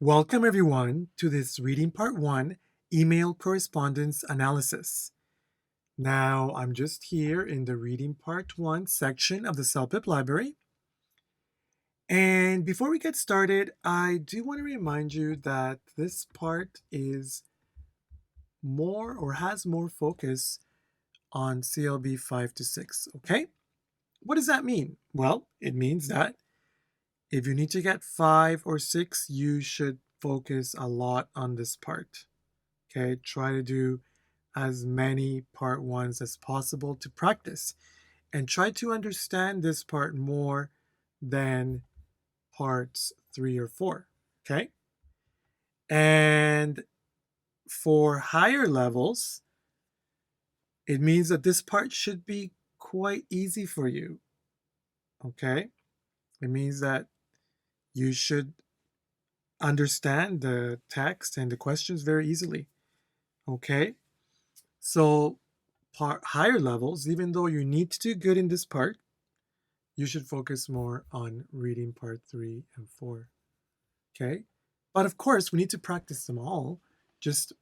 Welcome everyone to this reading part 1 email correspondence analysis. Now I'm just here in the reading part 1 section of the CELPIP Library. And before we get started, I do want to remind you that this part is more or has more focus on CLB 5 to 6, okay? What does that mean? Well, it means that if you need to get 5 or 6, you should focus a lot on this part. Okay, try to do as many part 1s as possible to practice and try to understand this part more than parts 3 or 4. Okay, and for higher levels, it means that this part should be quite easy for you. Okay, it means that you should understand the text and the questions very easily. Okay, so higher levels, even though you need to do good in this part, you should focus more on reading part 3 and 4. Okay, but of course we need to practice them all. Just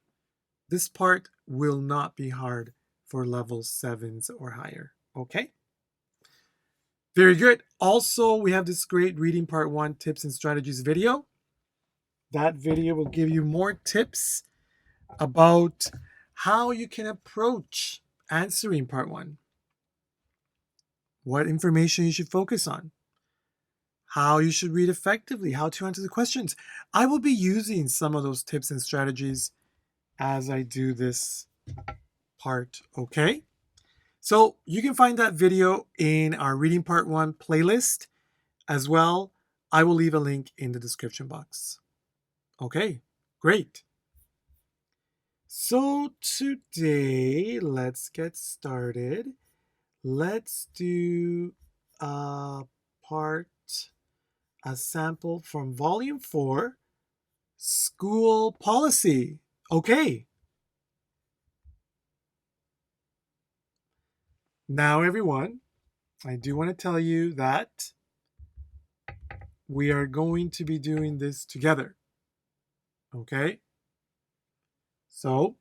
this part will not be hard for level 7s or higher. Okay, very good. Also, we have this great reading part 1 tips and strategies video. That video will give you more tips about how you can approach answering part 1, what information you should focus on, how you should read effectively, how to answer the questions. I will be using some of those tips and strategies as I do this part, okay? So you can find that video in our Reading Part 1 playlist as well. I will leave a link in the description box. Okay, great. So today, let's get started. Let's do a sample from Volume 4, School Policy. Okay. Now, everyone, I do want to tell you that we are going to be doing this together. Okay? So,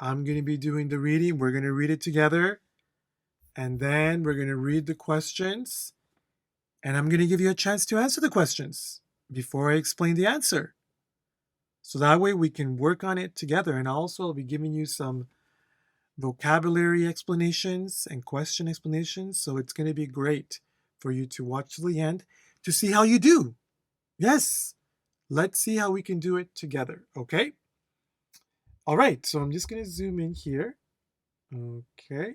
I'm going to be doing the reading. We're going to read it together. And then we're going to read the questions. And I'm going to give you a chance to answer the questions before I explain the answer. So that way we can work on it together. And also I'll be giving you some vocabulary explanations and question explanations. So it's going to be great for you to watch to the end to see how you do. Yes, let's see how we can do it together, okay? All right, so I'm just going to zoom in here. Okay.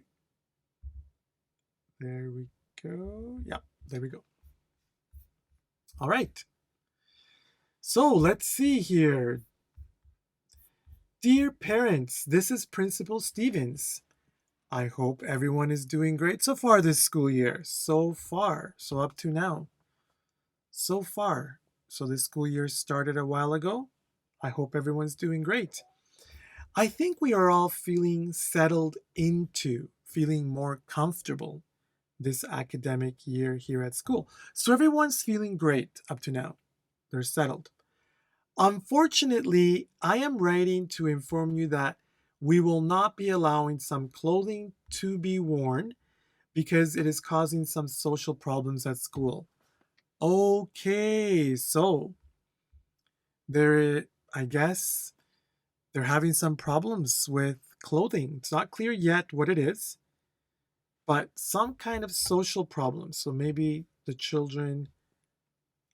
There we go. Yeah, there we go. All right. So let's see here. Dear parents, this is Principal Stevens. I hope everyone is doing great so far this school year. So up to now. So far. So this school year started a while ago. I hope everyone's doing great. I think we are all feeling settled into, feeling more comfortable this academic year here at school. So everyone's feeling great up to now. They're settled. Unfortunately, I am writing to inform you that we will not be allowing some clothing to be worn because it is causing some social problems at school. Okay, so I guess they're having some problems with clothing. It's not clear yet what it is, but some kind of social problem. So maybe the children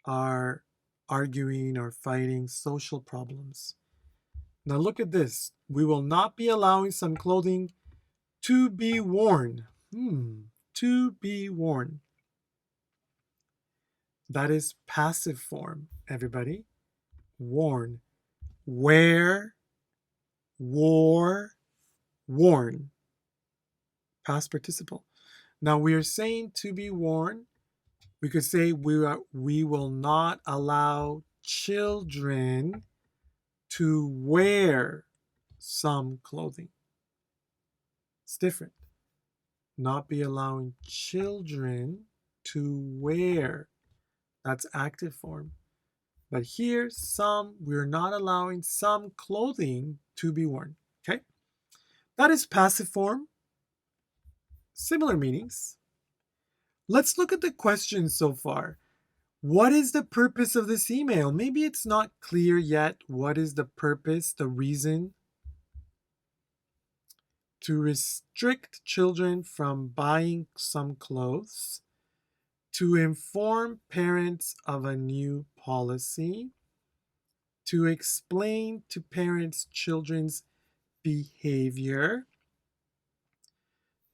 are arguing or fighting social problems. Now look at this. We will not be allowing some clothing to be worn. To be worn. That is passive form, everybody. Worn. Wear, wore, worn. Past participle. Now we are saying to be worn. We could say we will not allow children to wear some clothing. It's different. Not be allowing children to wear. That's active form. But here, we're not allowing some clothing to be worn. Okay? That is passive form. Similar meanings. Let's look at the questions so far. What is the purpose of this email? Maybe it's not clear yet. What is the purpose, the reason? To restrict children from buying some clothes, to inform parents of a new policy, to explain to parents children's behavior,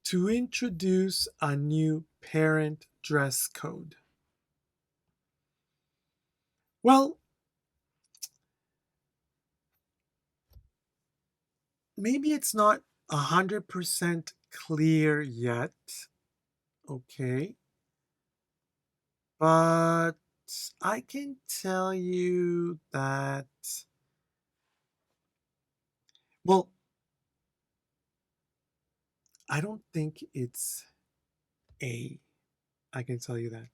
to introduce a new parent dress code. Well, maybe it's not 100% clear yet, okay? But I can tell you that, well, I don't think it's A. I can tell you that.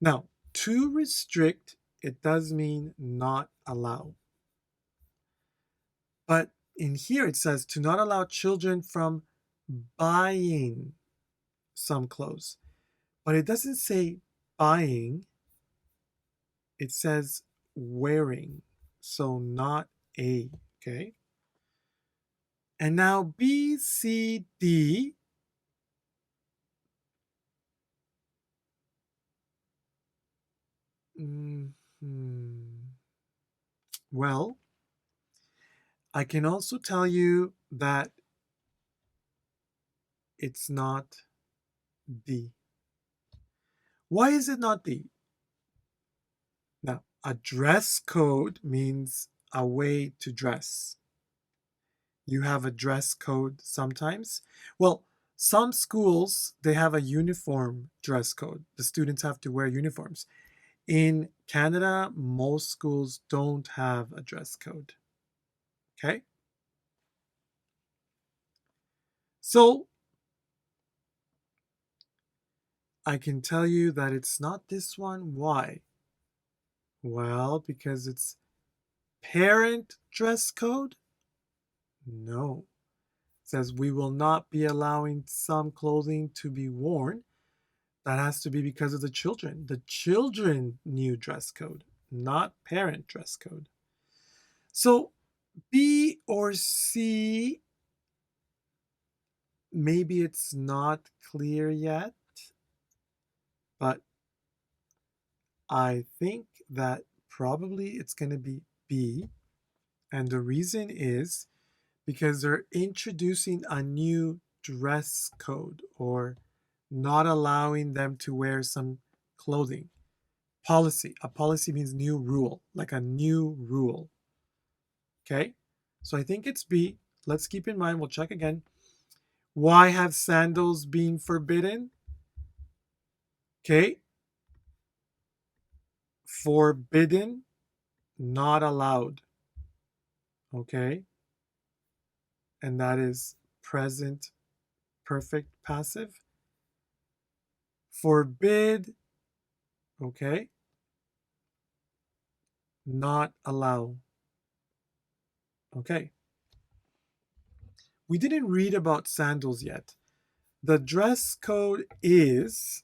Now, to restrict, it does mean not allow. But in here it says to not allow children from buying some clothes. But it doesn't say buying, it says wearing. So not A, okay? And now B, C, D. Well, I can also tell you that it's not D. Why is it not D? Now, a dress code means a way to dress. You have a dress code sometimes. Well, some schools, they have a uniform dress code. The students have to wear uniforms. In Canada, most schools don't have a dress code. Okay? So, I can tell you that it's not this one. Why? Well, because it's parent dress code? No. It says we will not be allowing some clothing to be worn. That has to be because of the children. The children new dress code, not parent dress code. So B or C, maybe it's not clear yet, but I think that probably it's going to be B. And the reason is because they're introducing a new dress code or not allowing them to wear some clothing. Policy. A policy means new rule, like a new rule. Okay? So I think it's B. Let's keep in mind, we'll check again. Why have sandals been forbidden? Okay? Forbidden, not allowed. Okay? And that is present perfect passive. Forbid, okay? Not allow. Okay. We didn't read about sandals yet. The dress code is,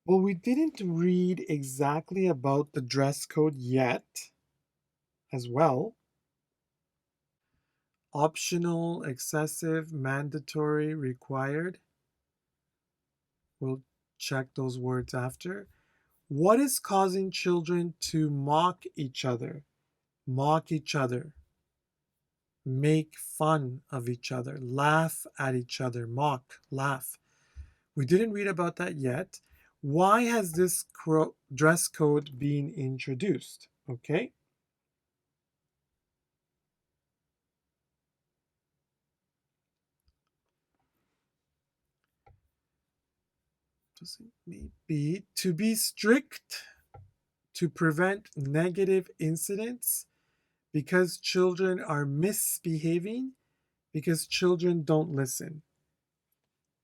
well, we didn't read exactly about the dress code yet as well. Optional, excessive, mandatory, required. We'll check those words after. What is causing children to mock each other? Mock each other. Make fun of each other. Laugh at each other. Mock, laugh. We didn't read about that yet. Why has this dress code been introduced? Okay. Maybe to be strict, to prevent negative incidents, because children are misbehaving, because children don't listen.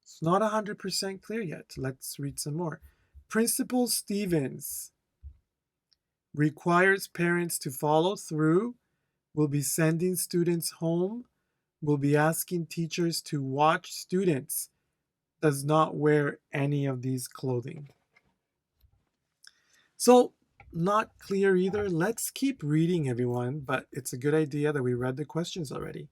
It's not 100% clear yet. Let's read some more. Principal Stevens requires parents to follow through, will be sending students home, will be asking teachers to watch students, does not wear any of these clothing. So, not clear either. Let's keep reading, everyone, but it's a good idea that we read the questions already.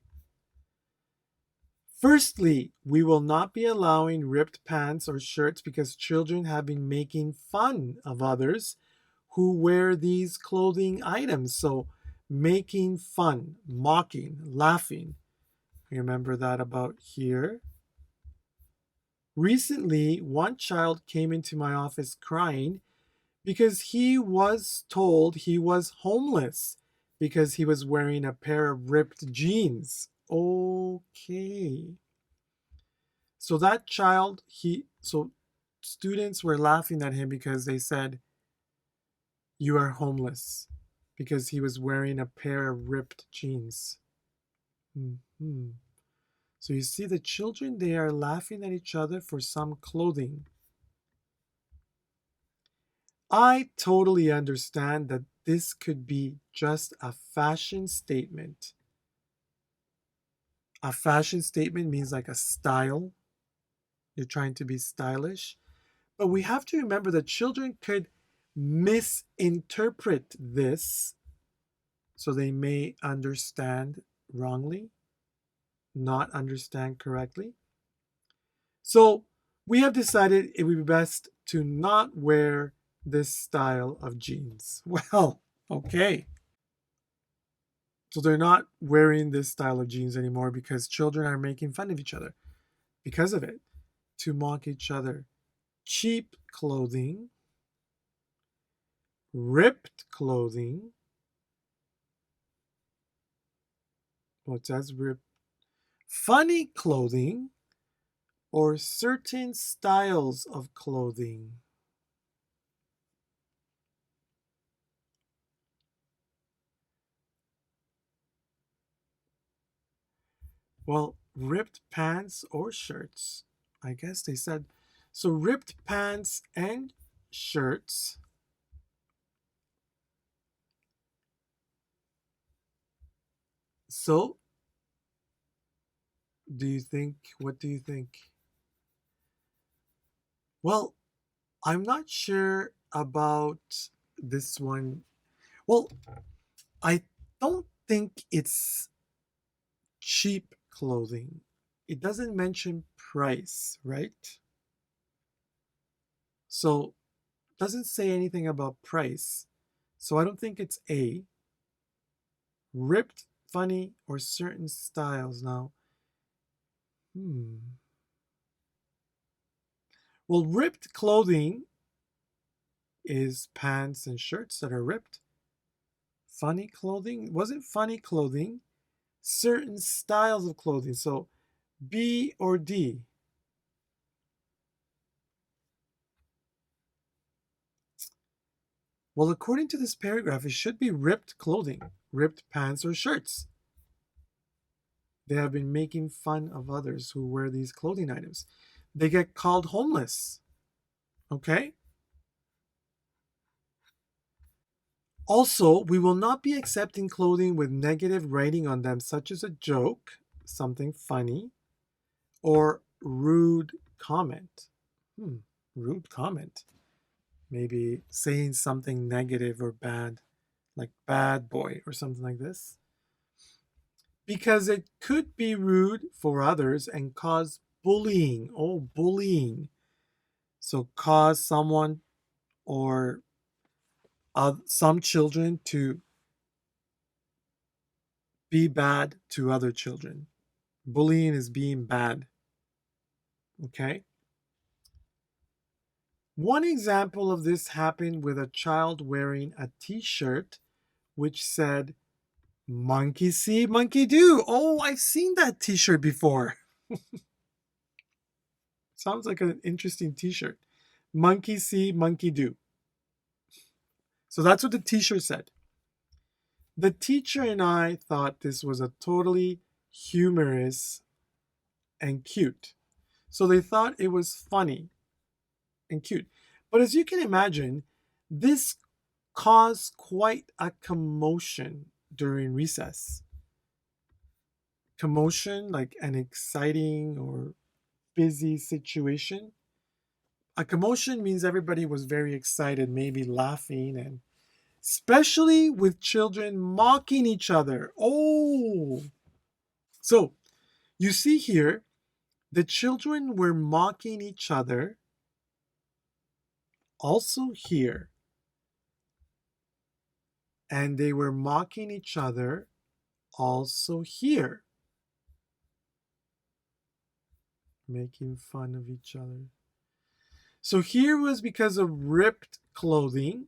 Firstly, we will not be allowing ripped pants or shirts because children have been making fun of others who wear these clothing items. So, making fun, mocking, laughing. Remember that about here. Recently, one child came into my office crying because he was told he was homeless because he was wearing a pair of ripped jeans. Okay. So that child, so students were laughing at him because they said, "You are homeless," because he was wearing a pair of ripped jeans. Hmm. So you see, the children, they are laughing at each other for some clothing. I totally understand that this could be just a fashion statement. A fashion statement means like a style. You're trying to be stylish. But we have to remember that children could misinterpret this, so they may understand wrongly, not understand correctly. So we have decided it would be best to not wear this style of jeans. Well, okay. So they're not wearing this style of jeans anymore because children are making fun of each other because of it, to mock each other. Cheap clothing, ripped clothing. Well, it says ripped. Funny clothing, or certain styles of clothing. Well, ripped pants or shirts. I guess they said so. Ripped pants and shirts. So, what do you think? Well, I'm not sure about this one. Well, I don't think it's cheap clothing. It doesn't mention price, right? So, it doesn't say anything about price. So, I don't think it's A. Ripped, funny, or certain styles. Now, hmm. Well, ripped clothing is pants and shirts that are ripped. Funny clothing wasn't funny clothing. Certain styles of clothing. So B or D. Well, according to this paragraph, it should be ripped clothing, ripped pants or shirts. They have been making fun of others who wear these clothing items. They get called homeless. Okay? Also, we will not be accepting clothing with negative writing on them, such as a joke, something funny, or rude comment. Rude comment. Maybe saying something negative or bad, like bad boy or something like this. Because it could be rude for others and cause bullying. Oh, bullying. So, cause someone or some children to be bad to other children. Bullying is being bad. Okay? One example of this happened with a child wearing a t shirt which said, "Monkey see, monkey do." Oh, I've seen that t shirt before. Sounds like an interesting t shirt. Monkey see, monkey do. So that's what the t shirt said. The teacher and I thought this was a totally humorous and cute. So they thought it was funny and cute. But as you can imagine, this caused quite a commotion during recess. Commotion, like an exciting or busy situation. A commotion means everybody was very excited, maybe laughing, and especially with children mocking each other. Oh, so you see here, the children were mocking each other also here, and they were mocking each other also here, making fun of each other. So here was because of ripped clothing,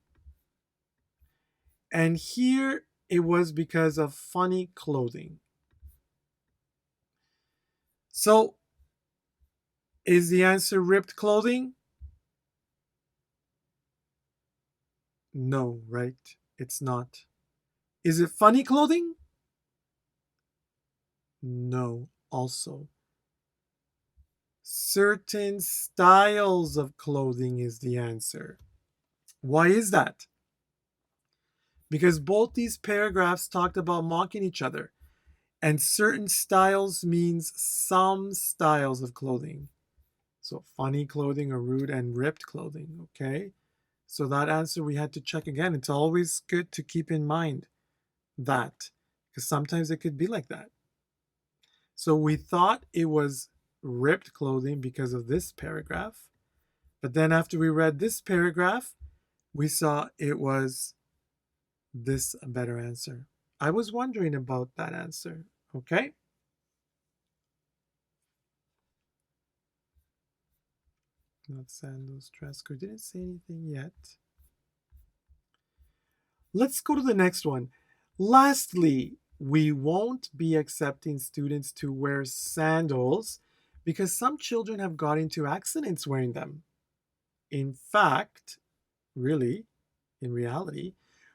and here it was because of funny clothing. So is the answer ripped clothing? No, right? It's not. Is it funny clothing? No, also. Certain styles of clothing is the answer. Why is that? Because both these paragraphs talked about mocking each other, and certain styles means some styles of clothing. So funny clothing or rude and ripped clothing, okay? So that answer we had to check again. It's always good to keep in mind that, because sometimes it could be like that. So we thought it was ripped clothing because of this paragraph. But then after we read this paragraph, we saw it was this better answer. I was wondering about that answer. Okay. Not sandals, dress code. Didn't say anything yet. Let's go to the next one. Lastly, we won't be accepting students to wear sandals because some children have got into accidents wearing them. In fact, really, in reality,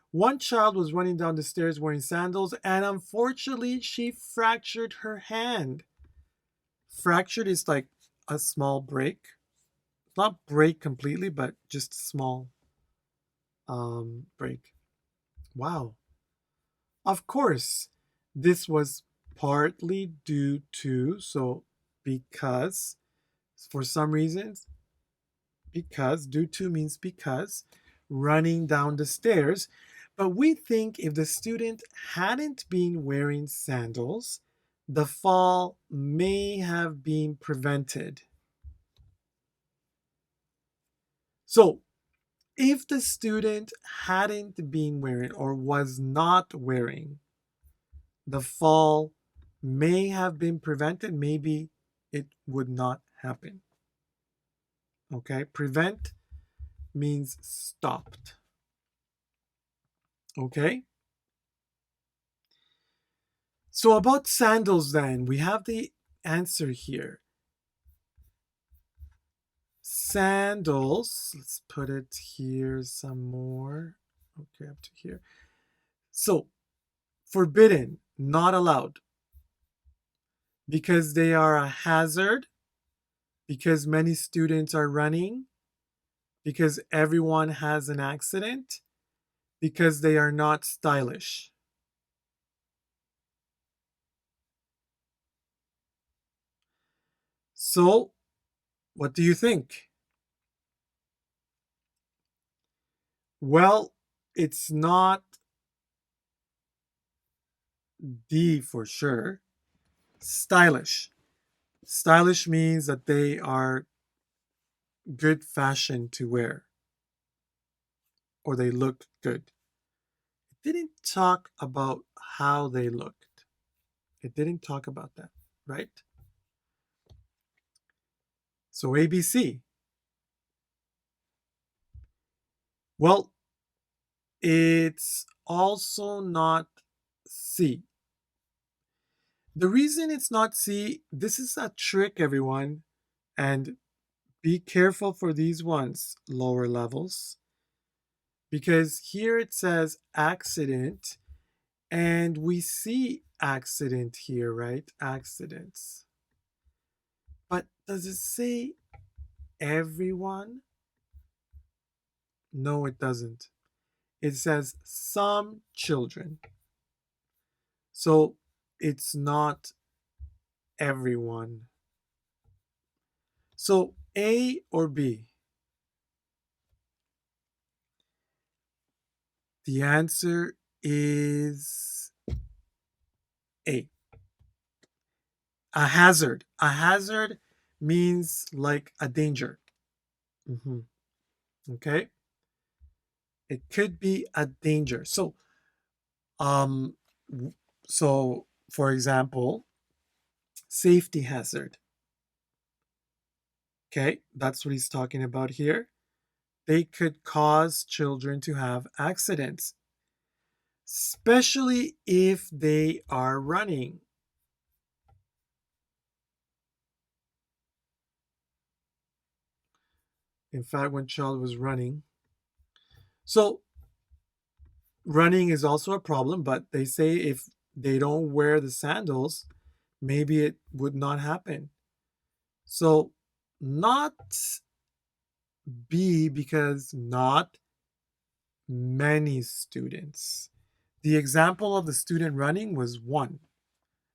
one child was running down the stairs wearing sandals, and unfortunately, she fractured her hand. Fractured is like a small break. Not break completely, but just a small break. Wow. Of course, this was partly due to, so because, for some reasons, because, due to means because, running down the stairs. But we think if the student hadn't been wearing sandals, the fall may have been prevented. So, if the student hadn't been wearing or was not wearing, the fall may have been prevented. Maybe it would not happen. Okay, prevent means stopped. Okay, so about sandals, then we have the answer here. Sandals, let's put it here some more. Okay, up to here. So, forbidden, not allowed, because they are a hazard, because many students are running, because everyone has an accident, because they are not stylish. So, what do you think? Well, it's not D for sure. Stylish. Stylish means that they are good fashion to wear or they look good. It didn't talk about how they looked. It didn't talk about that, right? So ABC. Well, it's also not C. The reason it's not C, this is a trick, everyone, and be careful for these ones, lower levels, because here it says accident, and we see accident here, right? Accidents. But does it say everyone? No, it doesn't. It says some children. So it's not everyone. So A or B? The answer is A. A hazard. A hazard means like a danger. Mhm. Okay? It could be a danger. Um, so for example, safety hazard. Okay, that's what he's talking about here. They could cause children to have accidents, especially if they are running. In fact, when child was running. So running is also a problem, but they say if they don't wear the sandals, maybe it would not happen. So not B, because not many students. The example of the student running was one.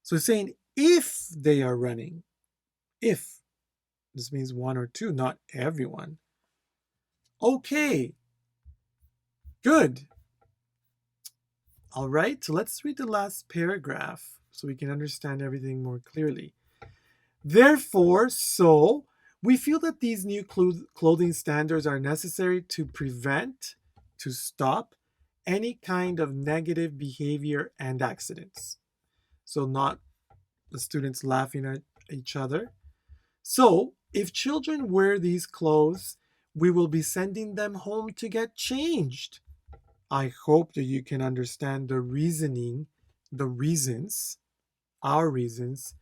So it's saying if they are running, if this means one or two, not everyone. Okay, good. All right, so let's read the last paragraph so we can understand everything more clearly. Therefore, so we feel that these new clothing standards are necessary to prevent, to stop any kind of negative behavior and accidents. So, not the students laughing at each other. So, if children wear these clothes, we will be sending them home to get changed. I hope that you can understand the reasoning, the reasons, our reasons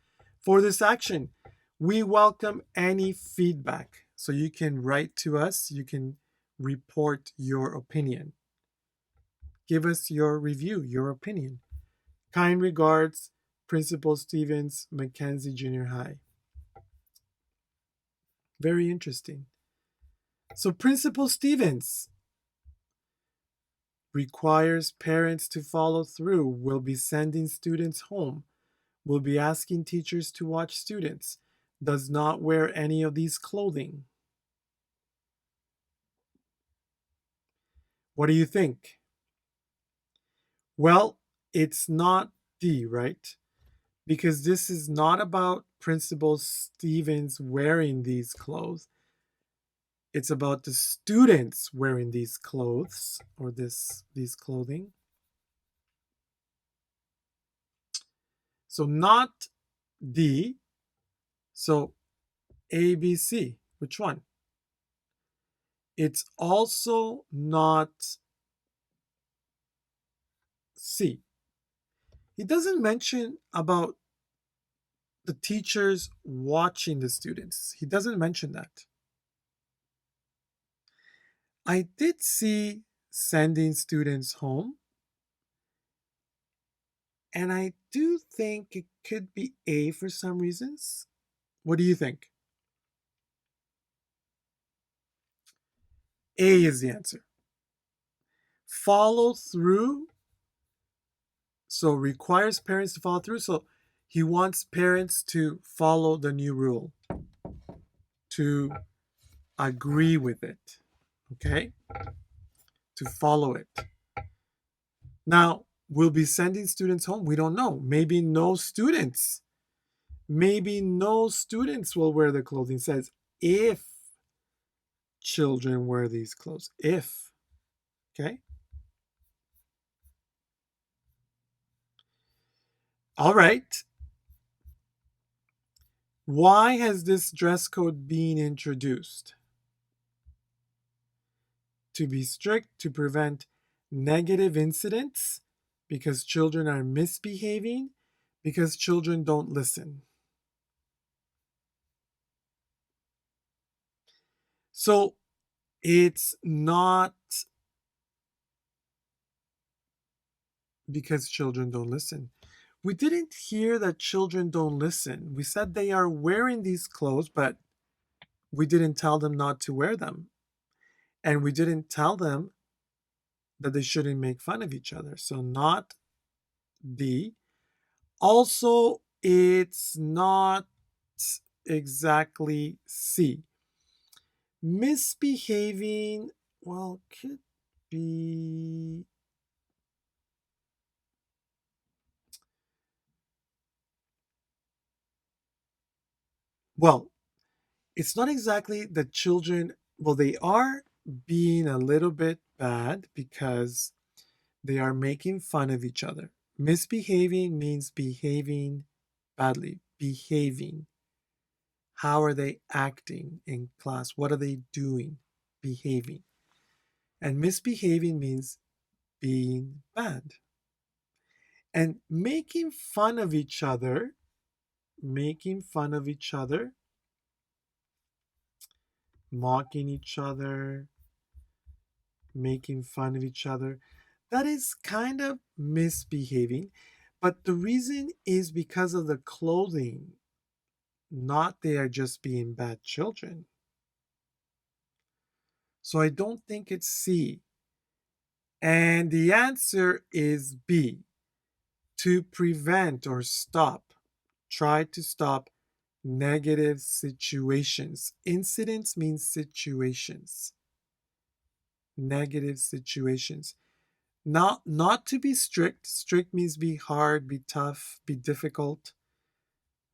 for this action. We welcome any feedback. So you can write to us, you can report your opinion. Give us your review, your opinion. Kind regards, Principal Stevens, Mackenzie Junior High. Very interesting. So Principal Stevens requires parents to follow through, will be sending students home, will be asking teachers to watch students, does not wear any of these clothing. What do you think? Well, it's not D, right? Because this is not about Principal Stevens wearing these clothes. It's about the students wearing these clothes or these clothing. So not D. So A, B, C. Which one? It's also not C. He doesn't mention about the teachers watching the students. He doesn't mention that. I did see sending students home, and I do think it could be A for some reasons. What do you think? A is the answer. Follow through. So requires parents to follow through. So he wants parents to follow the new rule, to agree with it, okay? To follow it. Now, we'll be sending students home. We don't know. Maybe no students. Maybe no students will wear the clothing. It says if children wear these clothes. If. Okay? All right. Why has this dress code been introduced? To be strict, to prevent negative incidents, because children are misbehaving, because children don't listen. So it's not because children don't listen. We didn't hear that children don't listen. We said they are wearing these clothes, but we didn't tell them not to wear them. And we didn't tell them that they shouldn't make fun of each other. So not D. Also, it's not exactly C. Misbehaving, well, could be. Well, it's not exactly the children, well, they are being a little bit bad because they are making fun of each other. Misbehaving means behaving badly, behaving. How are they acting in class? What are they doing? Behaving. And misbehaving means being bad. And making fun of each other, mocking each other, making fun of each other, that is kind of misbehaving. But the reason is because of the clothing, not they are just being bad children. So I don't think it's C. And the answer is B, to prevent or stop. Try to stop negative situations. Incidents means situations. Negative situations. Not to be strict. Strict means be hard, be tough, be difficult.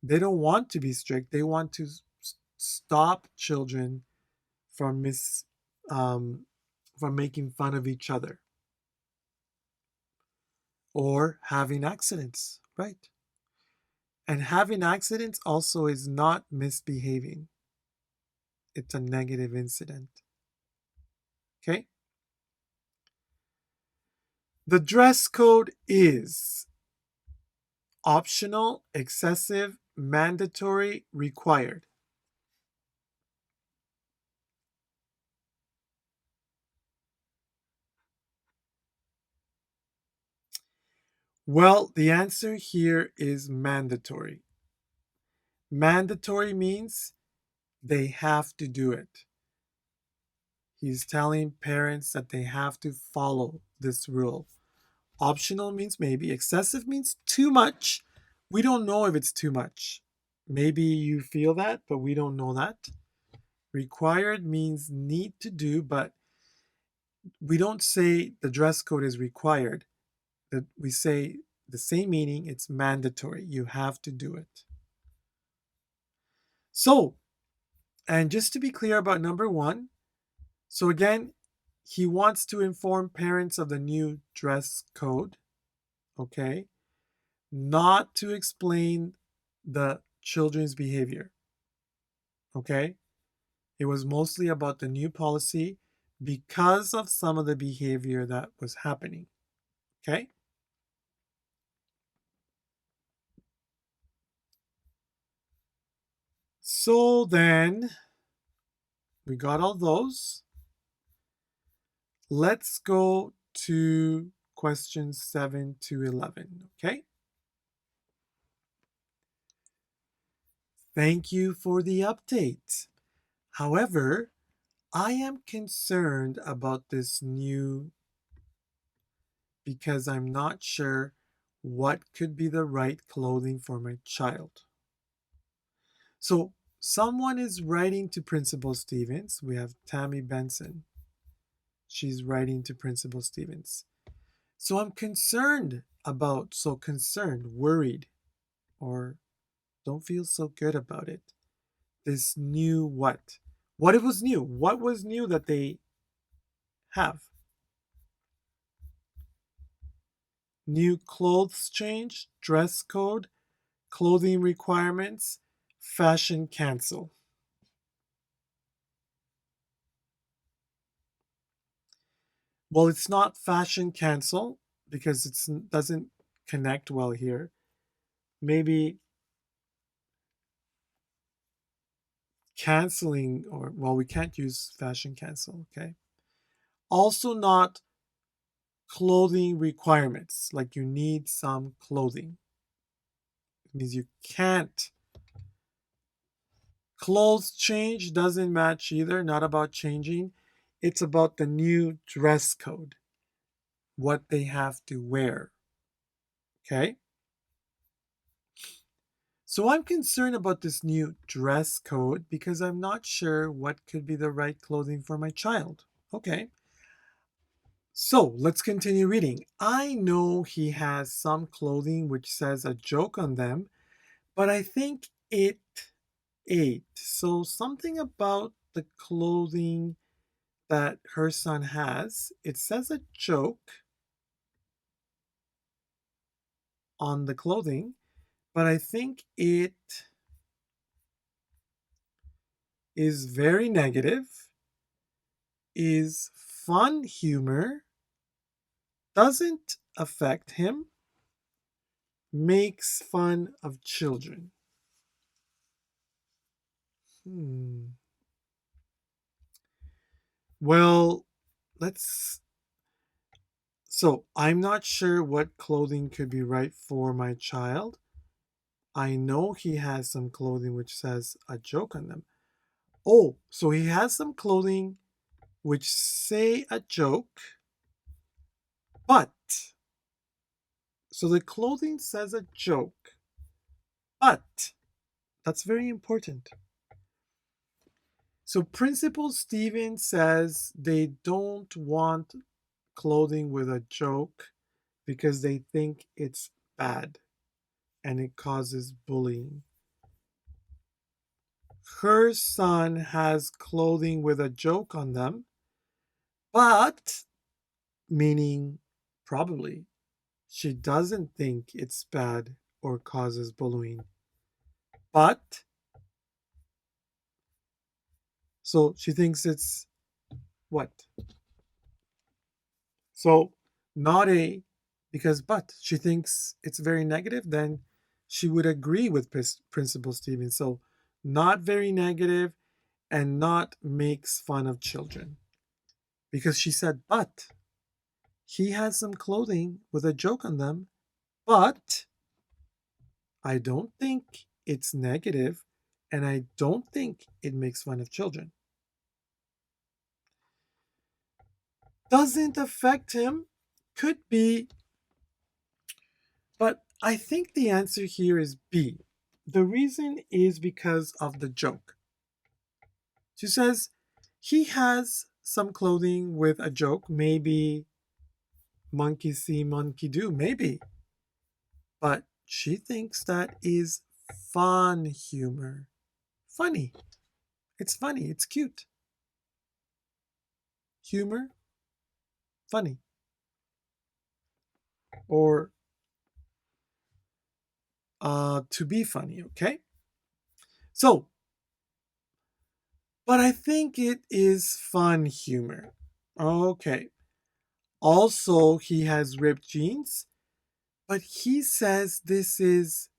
They don't want to be strict. They want to stop children from from making fun of each other or having accidents, right? And having accidents also is not misbehaving. It's a negative incident. Okay? The dress code is optional, excessive, mandatory, required. Well, the answer here is mandatory. Mandatory means they have to do it. He's telling parents that they have to follow this rule. Optional means maybe. Excessive means too much. We don't know if it's too much. Maybe you feel that, but we don't know that. Required means need to do, but we don't say the dress code is required. That we say the same meaning, it's mandatory. You have to do it. So, and just to be clear about number one, so again, he wants to inform parents of the new dress code, okay? Not to explain the children's behavior, okay? It was mostly about the new policy because of some of the behavior that was happening, okay? So then we got all those. Let's go to questions 7 to 11, okay? Thank you for the update. However, I am concerned about this new because I'm not sure what could be the right clothing for my child. So, someone is writing to Principal Stevens. We have Tammy Benson. She's writing to Principal Stevens. So I'm concerned about, so concerned, worried, or don't feel so good about it. This new what? What it was new? What was new that they have? New clothes change, dress code, clothing requirements, fashion cancel. Well, it's not fashion cancel because it doesn't connect well here. Maybe canceling, or well, we can't use fashion cancel, okay? Also not clothing requirements, like you need some clothing. It means you can't. Clothes change doesn't match either, not about changing. It's about the new dress code. what they have to wear. Okay? So I'm concerned about this new dress code because I'm not sure what could be the right clothing for my child. Okay. So let's continue reading. I know he has some clothing which says a joke on them, but I think it ate. So something about the clothing that her son has, it says a joke on the clothing, but I think it is very negative, is fun humor, doesn't affect him, makes fun of children. Hmm. Well, let's. So, I'm not sure what clothing could be right for my child. I know he has some clothing which says a joke on them. Oh, so he has some clothing which say a joke, but. So the clothing says a joke, but. That's very important. So Principal Stevens says they don't want clothing with a joke because they think it's bad and it causes bullying. Her son has clothing with a joke on them, but, meaning probably, she doesn't think it's bad or causes bullying. But, so she thinks it's what? So, not a, because but she thinks it's very negative, then she would agree with Principal Stevens. So, not very negative and not makes fun of children. Because she said, but he has some clothing with a joke on them, but I don't think it's negative and I don't think it makes fun of children. Doesn't affect him, could be, but I think the answer here is B. The reason is because of the joke. She says he has some clothing with a joke, maybe monkey see, monkey do, maybe. But she thinks that is fun humor. Funny. It's funny. It's cute. Humor, funny. Or to be funny, okay? So, but I think it is fun humor. Okay. Also, he has ripped jeans, but he says this is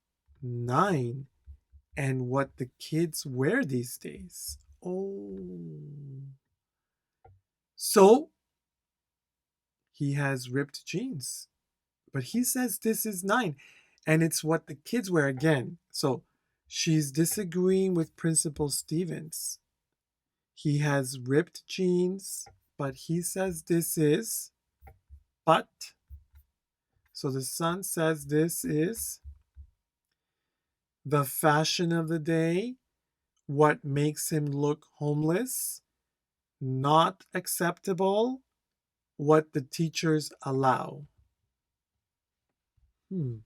9 and what the kids wear these days. Oh. So, he has ripped jeans, but he says this is 9 and it's what the kids wear again. So, she's disagreeing with Principal Stevens. He has ripped jeans, but he says this is, but. So the son says this is the fashion of the day, what makes him look homeless, not acceptable, what the teachers allow. Hmm.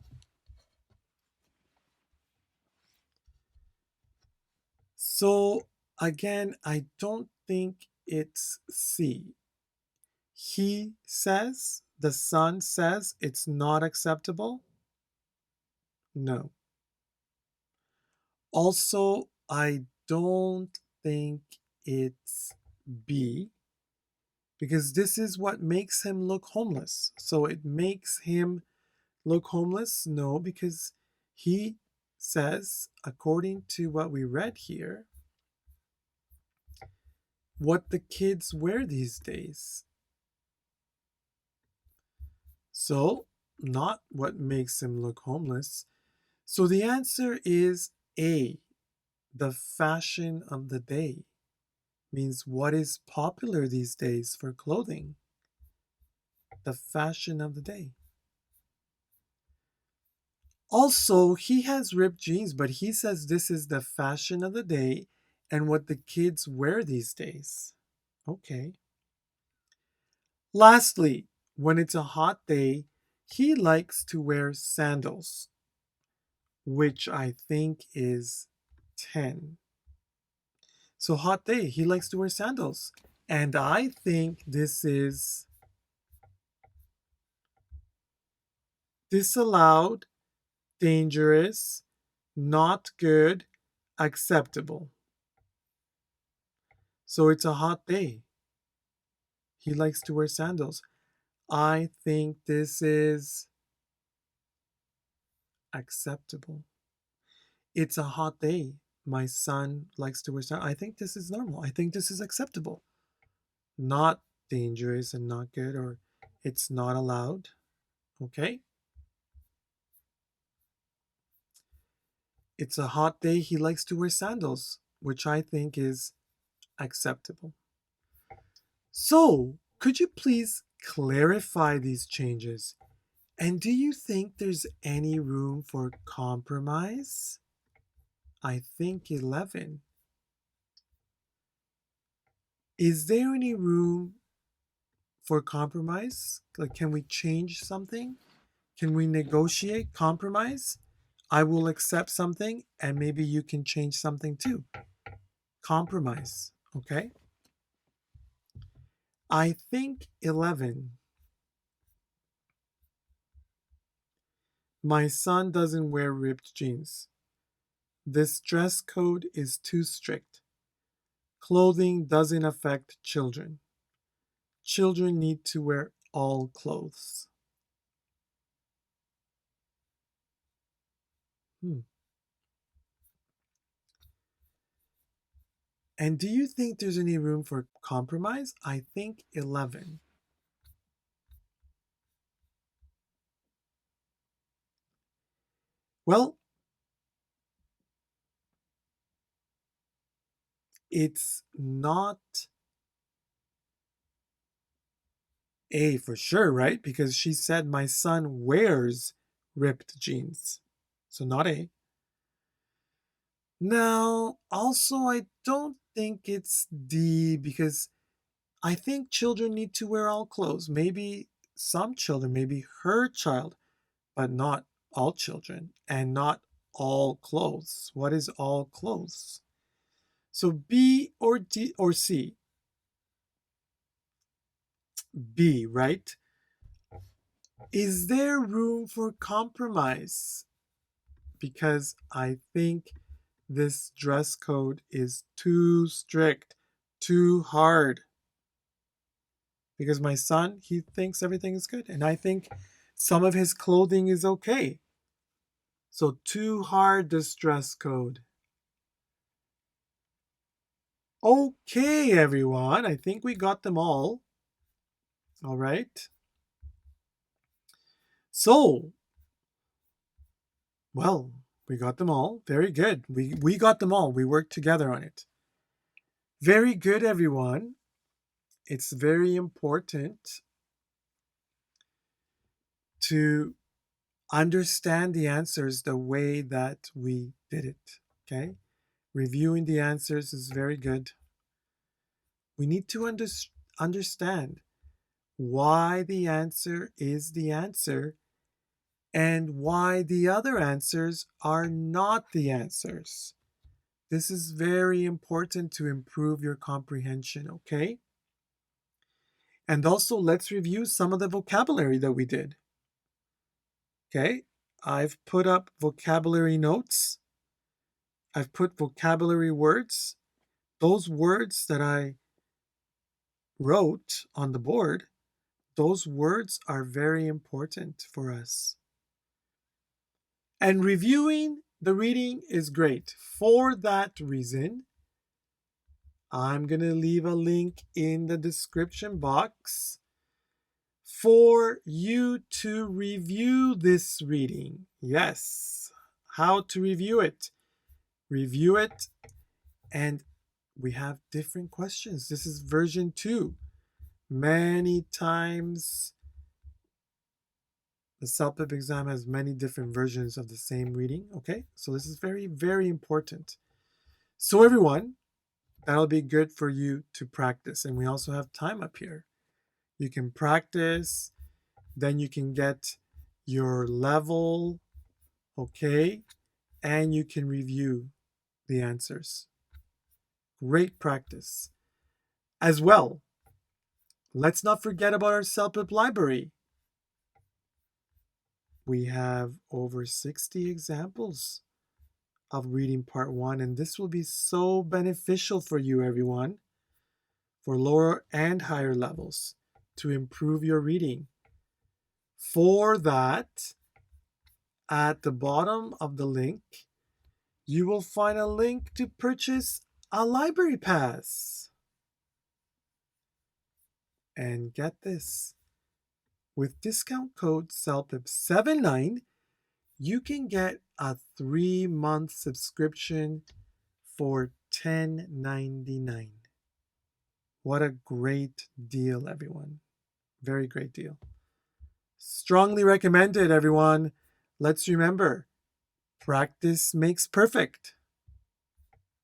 So again, I don't think it's C. He says, the son says it's not acceptable. No. Also, I don't think it's B because this is what makes him look homeless. So it makes him look homeless? No, because he says, according to what we read here, what the kids wear these days. So, not what makes him look homeless. So the answer is A, the fashion of the day. Means what is popular these days for clothing. the fashion of the day. Also, he has ripped jeans, but he says this is the fashion of the day and what the kids wear these days. Okay. Lastly, when it's a hot day, he likes to wear sandals, which I think is 10. So, hot day, he likes to wear sandals. And I think this is disallowed, dangerous, not good, acceptable. So, it's a hot day. He likes to wear sandals. I think this is acceptable. It's a hot day. My son likes to wear sandals. I think this is normal. I think this is acceptable. Not dangerous and not good, or it's not allowed. Okay? It's a hot day. He likes to wear sandals, which I think is acceptable. So, could you please clarify these changes? And do you think there's any room for compromise? I think 11. Is there any room for compromise? Like, can we change something? Can we negotiate compromise? I will accept something and maybe you can change something too. Compromise, okay? I think 11. My son doesn't wear ripped jeans. This dress code is too strict. Clothing doesn't affect children. Children need to wear all clothes. And do you think there's any room for compromise? I think 11. Well, it's not A for sure, right? Because she said my son wears ripped jeans. So not A. Now, also, I don't think it's D because I think children need to wear all clothes. Maybe some children, maybe her child, but not all children and not all clothes. What is all clothes? So B or D or C? B, right? Is there room for compromise? Because I think this dress code is too strict, too hard. Because my son, he thinks everything is good. And I think some of his clothing is okay. So too hard, this dress code. Okay, everyone. I think we got them all. All right. So, well, we got them all. Very good. We got them all. We worked together on it. Very good, everyone. It's very important to understand the answers the way that we did it. Okay? Reviewing the answers is very good. We need to understand why the answer is the answer and why the other answers are not the answers. This is very important to improve your comprehension, okay? And also, let's review some of the vocabulary that we did. Okay, I've put up vocabulary notes. I've put vocabulary words. Those words that I wrote on the board, those words are very important for us. And reviewing the reading is great. For that reason, I'm going to leave a link in the description box for you to review this reading. Yes, how to review it. Review it, and we have different questions. This is version 2. Many times The CELPIP exam has many different versions of the same reading, okay? So this is very, very important. So everyone, that'll be good for you to practice. And we also have time up here. You can practice, then you can get your level, okay? And you can review the answers. Great practice. As well, let's not forget about our CELPIP library. We have over 60 examples of reading part 1, and this will be so beneficial for you, everyone, for lower and higher levels to improve your reading. For that, at the bottom of the link, you will find a link to purchase a library pass. And get this, with discount code CELPIP79, you can get a 3-month subscription for $10.99. What a great deal, everyone. Very great deal. Strongly recommended, everyone. Let's remember, practice makes perfect.